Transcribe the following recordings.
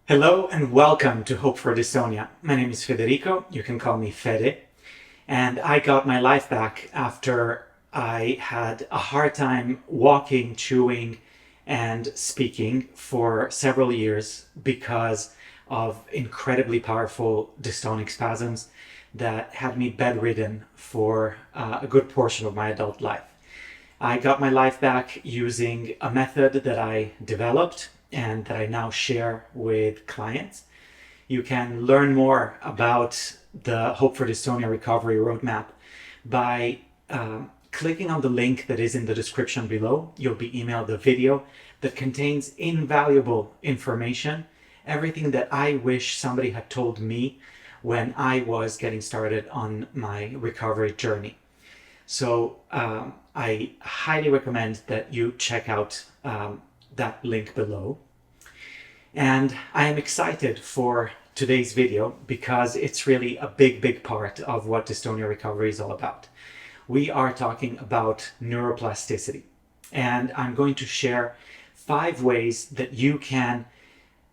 Hello and welcome to Hope for Dystonia. My name is Federico, you can call me Fede, and I got my life back after I had a hard time walking, chewing, and speaking for several years because of incredibly powerful dystonic spasms that had me bedridden for a good portion of my adult life. I got my life back using a method that I developed and that I now share with clients. You can learn more about the Hope for Dystonia Recovery Roadmap by clicking on the link that is in the description below. You'll be emailed a video that contains invaluable information, everything that I wish somebody had told me when I was getting started on my recovery journey. So I highly recommend that you check out that link below. And I am excited for today's video because it's really a big part of what dystonia recovery is all about. We are talking about neuroplasticity, and I'm going to share 5 ways that you can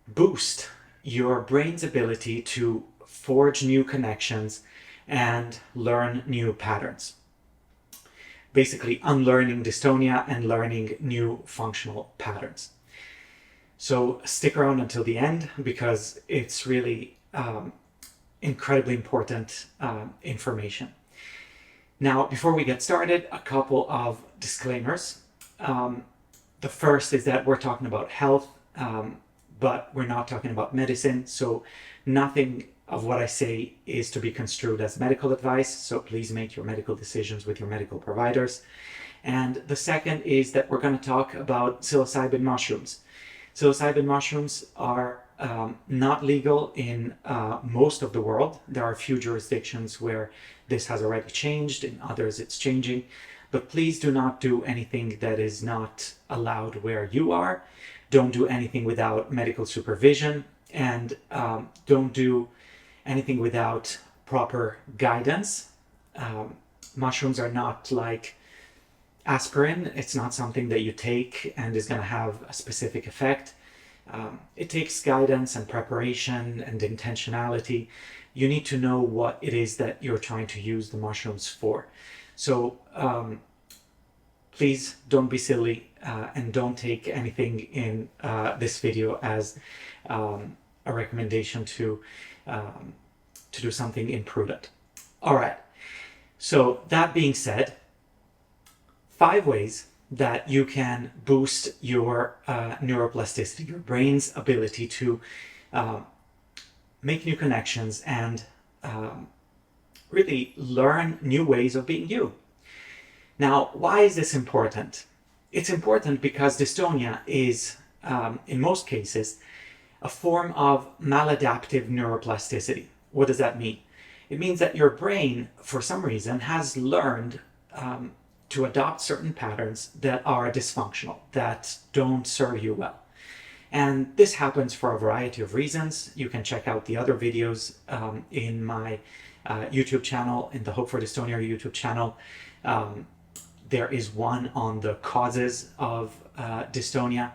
boost your brain's ability to forge new connections and learn new patterns. Basically unlearning dystonia and learning new functional patterns. So stick around until the end because it's really incredibly important information. Now, before we get started, a couple of disclaimers. The first is that we're talking about health, but we're not talking about medicine. So nothing of what I say is to be construed as medical advice. So please make your medical decisions with your medical providers. And the second is that we're going to talk about psilocybin mushrooms. Psilocybin mushrooms are not legal in most of the world. There are a few jurisdictions where this has already changed, in others it's changing. But please do not do anything that is not allowed where you are. Don't do anything without medical supervision, and don't do anything without proper guidance. Mushrooms are not like aspirin. It's not something that you take and is going to have a specific effect. It takes guidance and preparation and intentionality. You need to know what it is that you're trying to use the mushrooms for. So please don't be silly and don't take anything in this video as a recommendation to do something imprudent. All right. So that being said, 5 ways that you can boost your neuroplasticity, your brain's ability to make new connections and really learn new ways of being you. Now, why is this important? It's important because dystonia is, in most cases, a form of maladaptive neuroplasticity. What does that mean? It means that your brain, for some reason, has learned to adopt certain patterns that are dysfunctional, that don't serve you well. And this happens for a variety of reasons. You can check out the other videos in my YouTube channel, in the Hope for Dystonia YouTube channel. There is one on the causes of dystonia.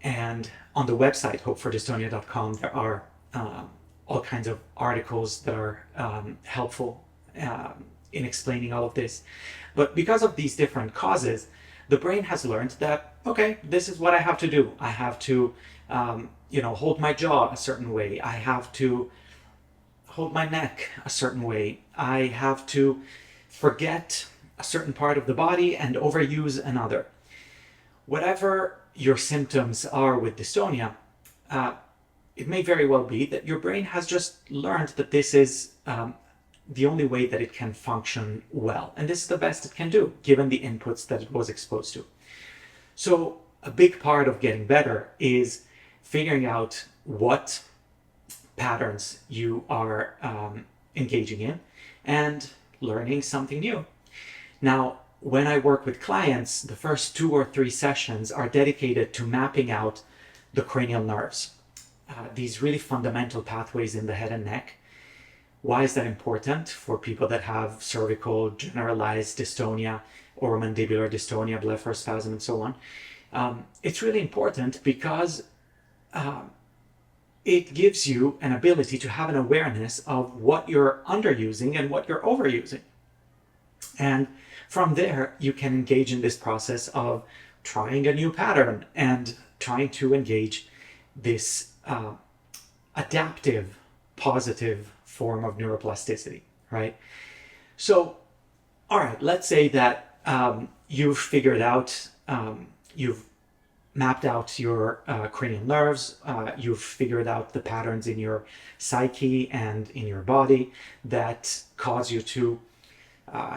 And on the website, hopefordystonia.com, there are all kinds of articles that are helpful in explaining all of this. But because of these different causes, the brain has learned that, okay, this is what I have to do. I have to, hold my jaw a certain way. I have to hold my neck a certain way. I have to forget a certain part of the body and overuse another. Whatever your symptoms are with dystonia, it may very well be that your brain has just learned that this is the only way that it can function well. And this is the best it can do, given the inputs that it was exposed to. So a big part of getting better is figuring out what patterns you are engaging in and learning something new. Now, when I work with clients, the first 2 or 3 sessions are dedicated to mapping out the cranial nerves, these really fundamental pathways in the head and neck. Why is that important for people that have cervical generalized dystonia or mandibular dystonia, blepharospasm, and so on? It's really important because it gives you an ability to have an awareness of what you're underusing and what you're overusing. And from there, you can engage in this process of trying a new pattern and trying to engage this adaptive, positive form of neuroplasticity, right? So, all right, let's say that you've figured out, you've mapped out your cranial nerves, you've figured out the patterns in your psyche and in your body that cause you to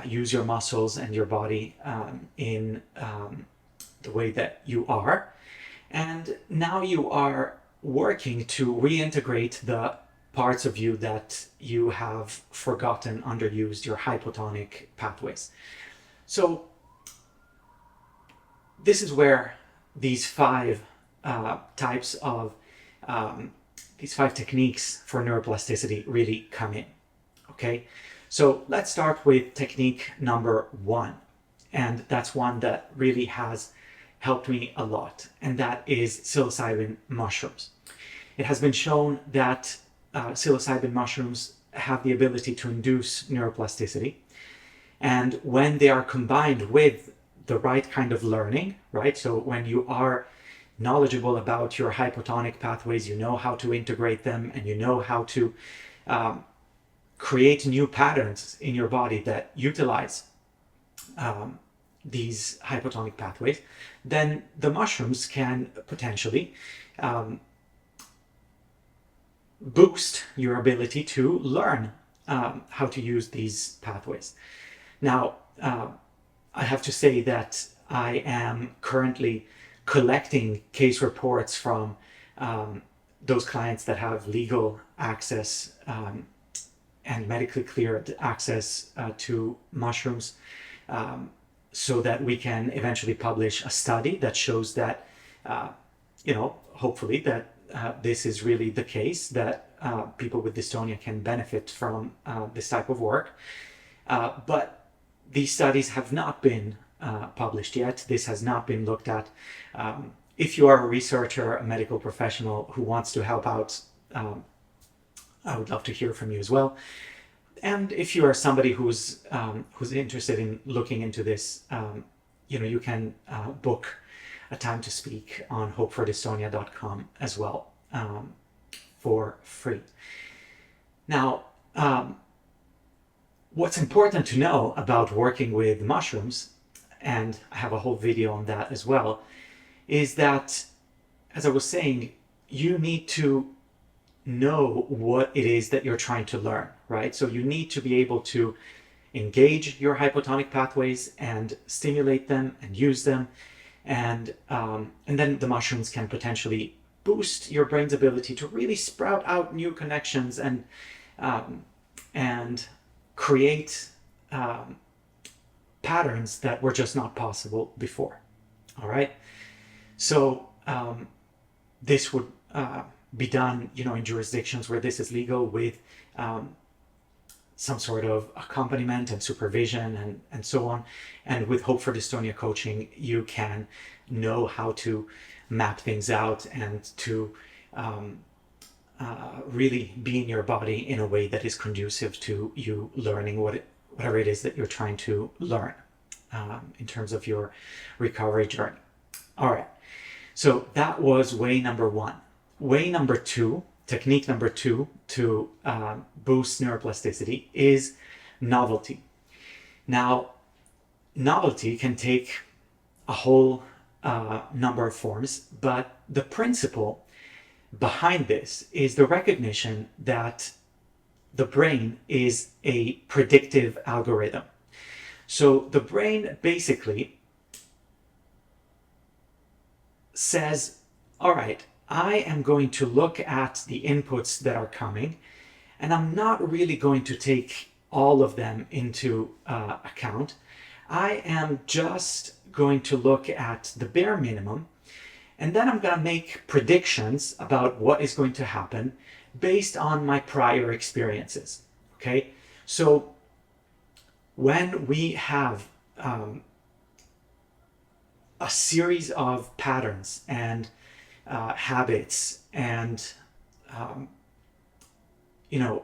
use your muscles and your body in the way that you are. And now you are working to reintegrate the parts of you that you have forgotten, underused, your hypotonic pathways. So this is where these five types of these five techniques for neuroplasticity really come in. Okay, so let's start with technique number one, and that's one that really has helped me a lot, and that is psilocybin mushrooms. It has been shown that psilocybin mushrooms have the ability to induce neuroplasticity, and when they are combined with the right kind of learning, right? So when you are knowledgeable about your hypotonic pathways, you know how to integrate them, and you know how to create new patterns in your body that utilize these hypotonic pathways, then the mushrooms can potentially boost your ability to learn how to use these pathways. Now, I have to say that I am currently collecting case reports from those clients that have legal access and medically cleared access to mushrooms, so that we can eventually publish a study that shows that, hopefully that this is really the case, that people with dystonia can benefit from this type of work. But these studies have not been published yet. This has not been looked at. If you are a researcher, a medical professional who wants to help out, I would love to hear from you as well. And if you are somebody who's interested in looking into this, you can book a time to speak on hopefordystonia.com as well, for free. Now, what's important to know about working with mushrooms, and I have a whole video on that as well, is that, as I was saying, you need to know what it is that you're trying to learn, right? So you need to be able to engage your hypotonic pathways and stimulate them and use them, and then the mushrooms can potentially boost your brain's ability to really sprout out new connections and create patterns that were just not possible before. All right, so this would be done, in jurisdictions where this is legal, with some sort of accompaniment and supervision and so on. And with Hope for Dystonia coaching, you can know how to map things out and to really be in your body in a way that is conducive to you learning whatever it is that you're trying to learn in terms of your recovery journey. All right, so that was way number one. Way number two, technique number two to boost neuroplasticity is novelty. Now, novelty can take a whole number of forms, but the principle behind this is the recognition that the brain is a predictive algorithm. So the brain basically says, all right, I am going to look at the inputs that are coming, and I'm not really going to take all of them into account. I am just going to look at the bare minimum, and then I'm going to make predictions about what is going to happen based on my prior experiences. Okay, so when we have a series of patterns and habits and um, you know,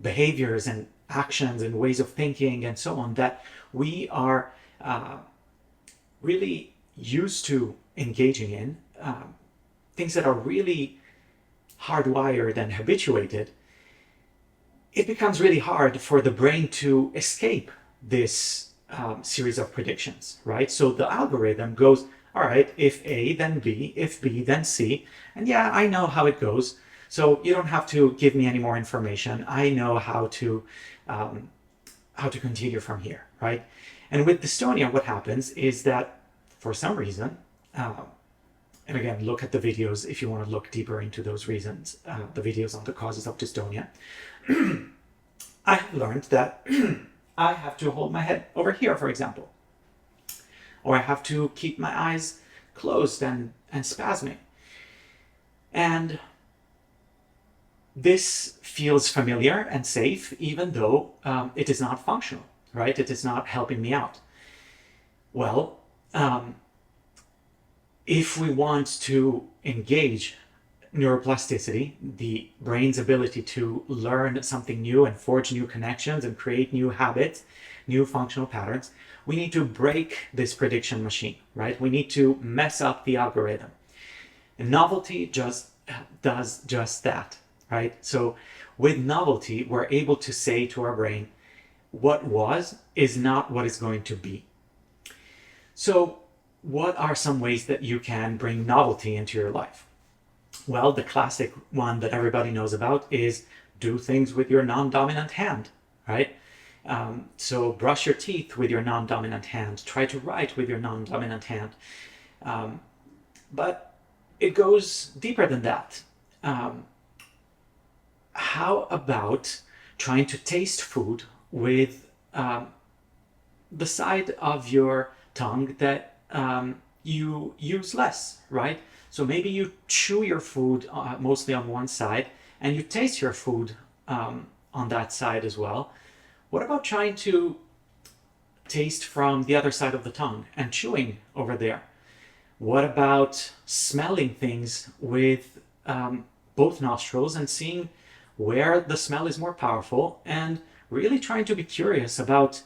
behaviors and actions and ways of thinking and so on that we are really used to engaging in, things that are really hardwired and habituated, it becomes really hard for the brain to escape this series of predictions, right? So the algorithm goes, all right, if A, then B, if B, then C. And yeah, I know how it goes. So you don't have to give me any more information. I know how to continue from here, right? And with dystonia, what happens is that for some reason, and again, look at the videos if you want to look deeper into those reasons, the videos on the causes of dystonia. I have learned that I have to hold my head over here, for example, or I have to keep my eyes closed and spasming. And this feels familiar and safe, even though it is not functional, right? It is not helping me out. Well, if we want to engage neuroplasticity, the brain's ability to learn something new and forge new connections and create new habits, new functional patterns, we need to break this prediction machine, right? We need to mess up the algorithm. And novelty just does just that, right? So with novelty, we're able to say to our brain, what was is not what is going to be. So what are some ways that you can bring novelty into your life? Well, the classic one that everybody knows about is do things with your non-dominant hand, right? So brush your teeth with your non-dominant hand. Try to write with your non-dominant hand. But it goes deeper than that. How about trying to taste food with the side of your tongue that you use less, right? So maybe you chew your food mostly on one side and you taste your food on that side as well. What about trying to taste from the other side of the tongue and chewing over there? What about smelling things with both nostrils and seeing where the smell is more powerful and really trying to be curious about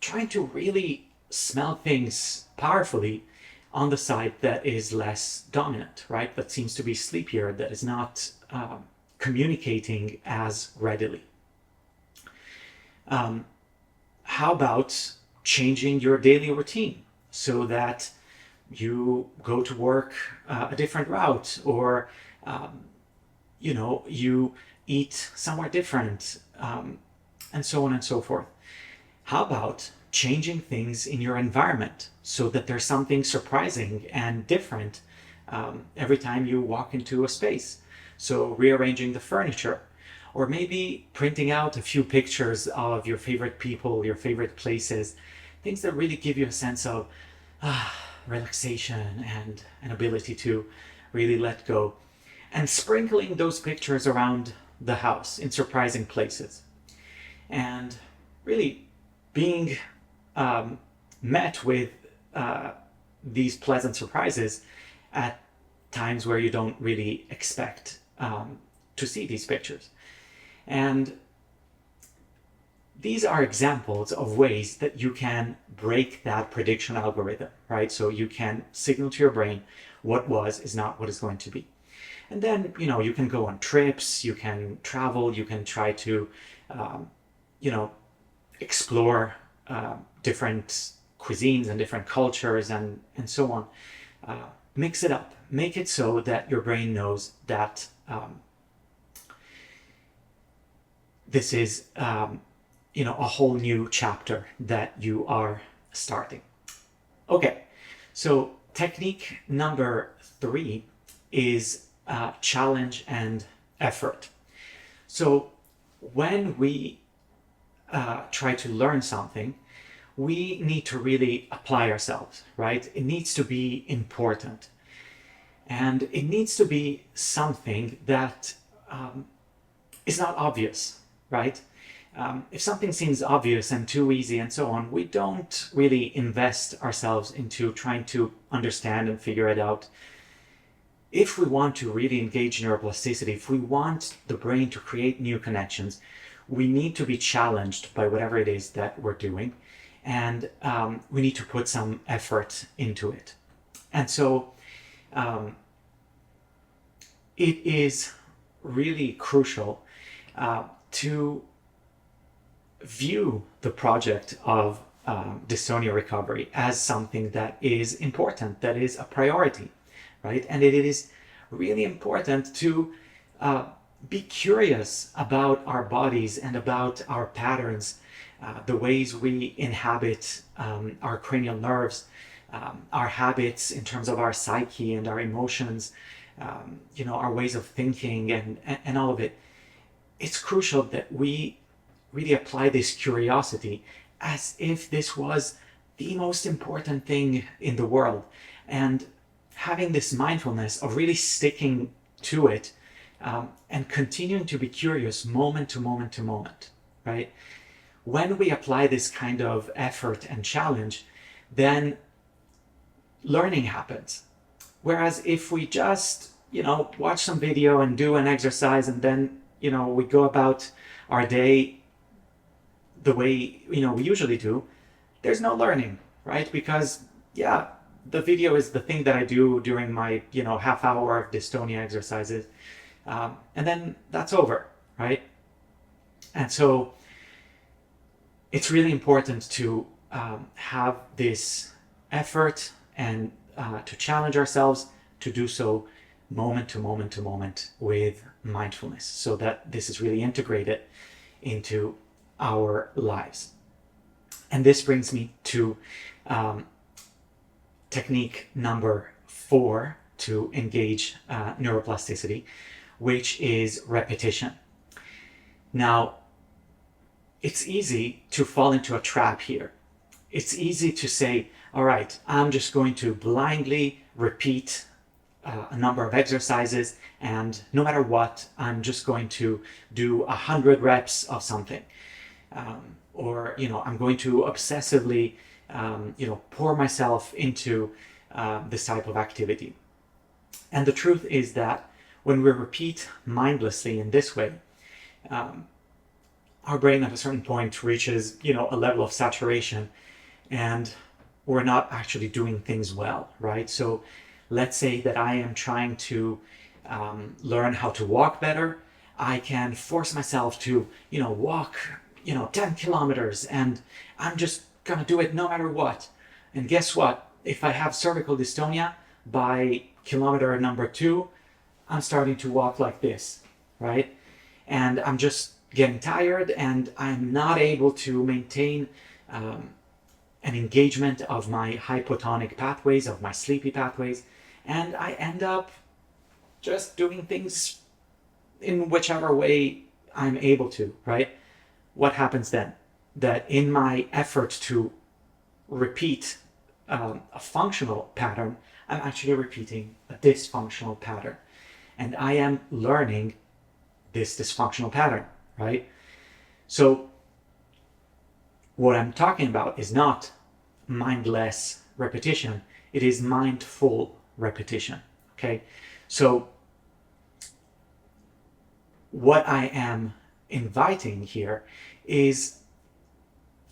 trying to really smell things powerfully on the side that is less dominant, right? That seems to be sleepier, that is not communicating as readily. How about changing your daily routine so that you go to work a different route, or you eat somewhere different, and so on and so forth. How about changing things in your environment so that there's something surprising and different every time you walk into a space? So rearranging the furniture, or maybe printing out a few pictures of your favorite people, your favorite places, things that really give you a sense of relaxation and an ability to really let go, and sprinkling those pictures around the house in surprising places, and really being met with these pleasant surprises at times where you don't really expect to see these pictures. And these are examples of ways that you can break that prediction algorithm, right? So you can signal to your brain what was is not what is going to be. And then, you can go on trips, you can travel, you can try to, explore different cuisines and different cultures and so on. Mix it up. Make it so that your brain knows that this is, a whole new chapter that you are starting. Okay, so technique number 3 is challenge and effort. So when we try to learn something, we need to really apply ourselves, right? It needs to be important. And it needs to be something that is not obvious, right? If something seems obvious and too easy and so on, we don't really invest ourselves into trying to understand and figure it out. if we want to really engage neuroplasticity, if we want the brain to create new connections, we need to be challenged by whatever it is that we're doing, and we need to put some effort into it. And so it is really crucial to view the project of dystonia recovery as something that is important, that is a priority, right? And it is really important to be curious about our bodies and about our patterns, the ways we inhabit our cranial nerves, our habits in terms of our psyche and our emotions, our ways of thinking and all of it. It's crucial that we really apply this curiosity as if this was the most important thing in the world, and having this mindfulness of really sticking to it and continuing to be curious moment to moment to moment, right? When we apply this kind of effort and challenge, then learning happens. Whereas if we just, watch some video and do an exercise and then, we go about our day the way, we usually do, there's no learning, right? Because, the video is the thing that I do during my, half hour of dystonia exercises. And then that's over, right? And so it's really important to have this effort and to challenge ourselves to do so moment to moment to moment with mindfulness, so that this is really integrated into our lives. And this brings me to technique number 4 to engage neuroplasticity, which is repetition. Now, it's easy to fall into a trap here. It's easy to say, all right, I'm just going to blindly repeat a number of exercises, and no matter what, I'm just going to do 100 reps of something. Or, I'm going to obsessively, pour myself into this type of activity. And the truth is that when we repeat mindlessly in this way, our brain at a certain point reaches, a level of saturation, and we're not actually doing things well, right? So let's say that I am trying to learn how to walk better. I can force myself to, walk, 10 kilometers, and I'm just gonna do it no matter what. And guess what? If I have cervical dystonia, by kilometer number 2, I'm starting to walk like this, right? And I'm just getting tired, and I'm not able to maintain an engagement of my hypotonic pathways, of my sleepy pathways, and I end up just doing things in whichever way I'm able to, right? What happens then? That in my effort to repeat a functional pattern, I'm actually repeating a dysfunctional pattern. And I am learning this dysfunctional pattern, right? So what I'm talking about is not mindless repetition, it is mindful repetition, okay? So what I am inviting here is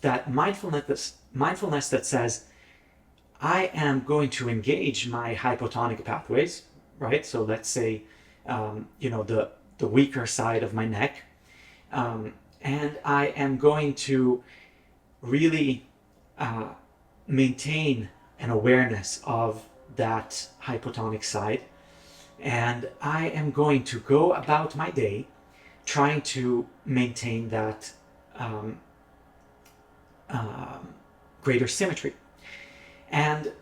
that mindfulness that says, I am going to engage my hypotonic pathways, right? So let's say, the weaker side of my neck, and I am going to really maintain an awareness of that hypotonic side, and I am going to go about my day trying to maintain that greater symmetry. And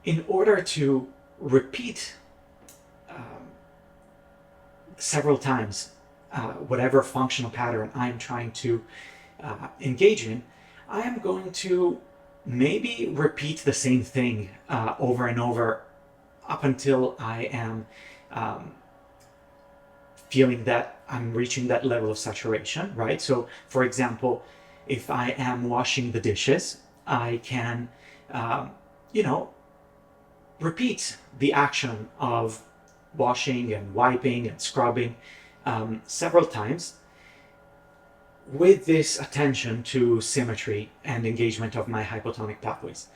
in order to repeat several times whatever functional pattern I am trying to engage in, I am going to maybe repeat the same thing over and over up until I am feeling that I'm reaching that level of saturation, right? So, for example, if I am washing the dishes, I can, repeat the action of washing and wiping and scrubbing several times with this attention to symmetry and engagement of my hypotonic pathways.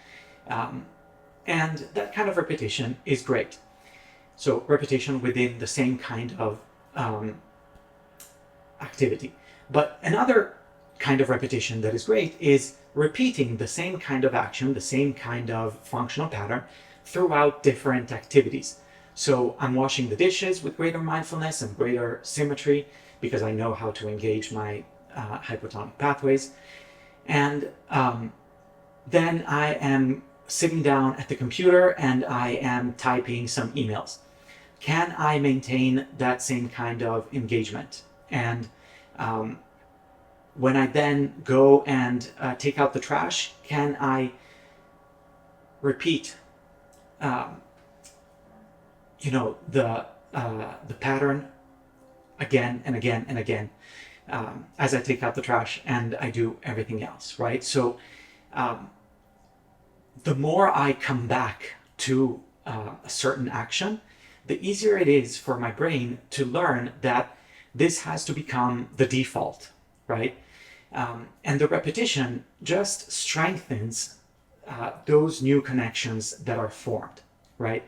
And that kind of repetition is great. So repetition within the same kind of activity. But another kind of repetition that is great is repeating the same kind of action, the same kind of functional pattern throughout different activities. So I'm washing the dishes with greater mindfulness and greater symmetry because I know how to engage my hypotonic pathways. And then I am sitting down at the computer and I am typing some emails. Can I maintain that same kind of engagement? And when I then go and take out the trash, can I repeat, the pattern again and again and again as I take out the trash and I do everything else, right? So the more I come back to a certain action, the easier it is for my brain to learn that this has to become the default, right? And the repetition just strengthens those new connections that are formed, right?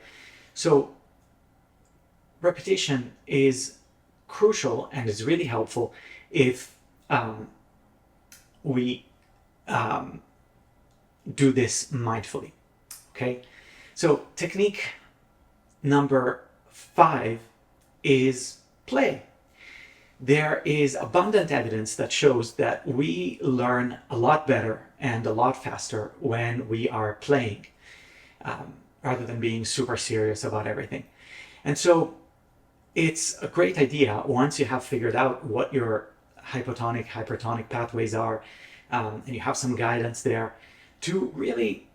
So repetition is crucial and is really helpful if we do this mindfully, okay? So technique number 5 is play. There is abundant evidence that shows that we learn a lot better and a lot faster when we are playing, rather than being super serious about everything. And so it's a great idea once you have figured out what your hypertonic pathways are, and you have some guidance there, to really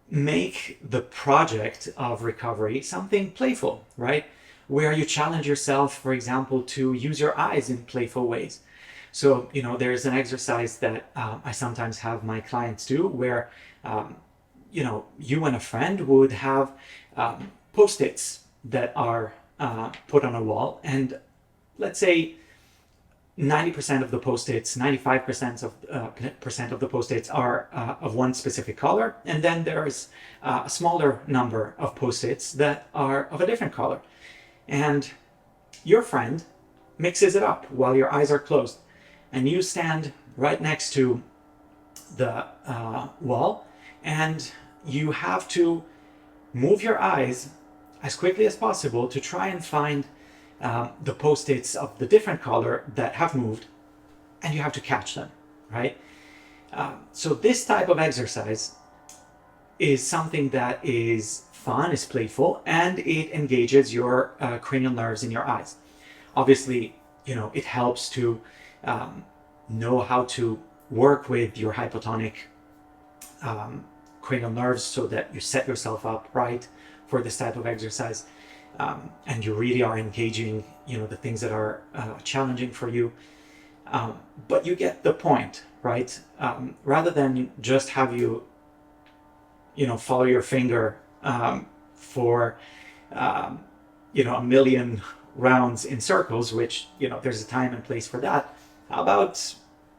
make the project of recovery something playful, right? Where you challenge yourself, for example, to use your eyes in playful ways. So, there's an exercise that I sometimes have my clients do where, you and a friend would have Post-its that are put on a wall, and let's say 90% of the Post-its, 95% of the Post-its are of one specific color, and then there's a smaller number of Post-its that are of a different color. And your friend mixes it up while your eyes are closed, and you stand right next to the wall, and you have to move your eyes as quickly as possible to try and find the Post-its of the different color that have moved, and you have to catch them, right? So this type of exercise is something that is fun, is playful, and it engages your cranial nerves in your eyes. Obviously, it helps to know how to work with your hypotonic cranial nerves so that you set yourself up right for this type of exercise. And you really are engaging, the things that are challenging for you. But you get the point, right? Rather than just have you, follow your finger for, a million rounds in circles, which, there's a time and place for that. How about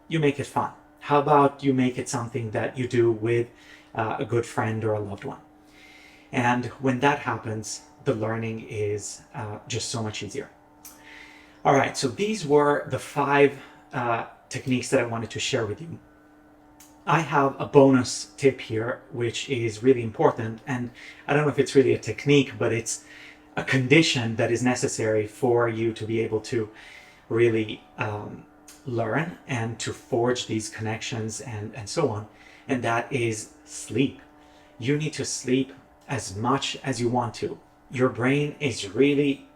you make it fun? How about you make it something that you do with a good friend or a loved one? And when that happens, the learning is just so much easier. All right, so these were the 5 techniques that I wanted to share with you. I have a bonus tip here, which is really important. And I don't know if it's really a technique, but it's a condition that is necessary for you to be able to really learn and to forge these connections and so on. And that is sleep. You need to sleep as much as you want to. Your brain is really,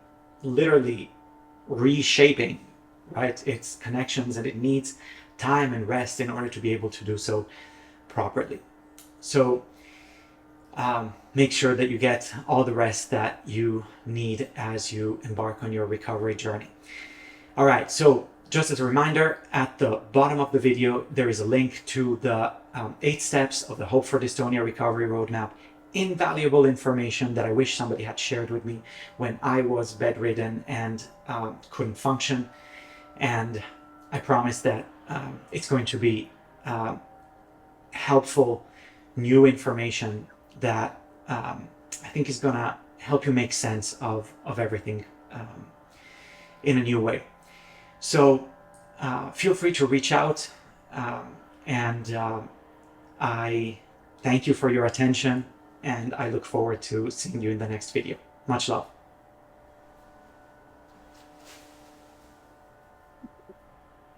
literally reshaping, right? Its connections, and it needs time and rest in order to be able to do so properly. So make sure that you get all the rest that you need as you embark on your recovery journey. All right, so just as a reminder, at the bottom of the video, there is a link to the 8 steps of the Hope for Dystonia Recovery Roadmap invaluable information that I wish somebody had shared with me when I was bedridden and couldn't function. And I promise that it's going to be helpful new information that I think is going to help you make sense of everything in a new way. So feel free to reach out, and I thank you for your attention, and I look forward to seeing you in the next video. Much love.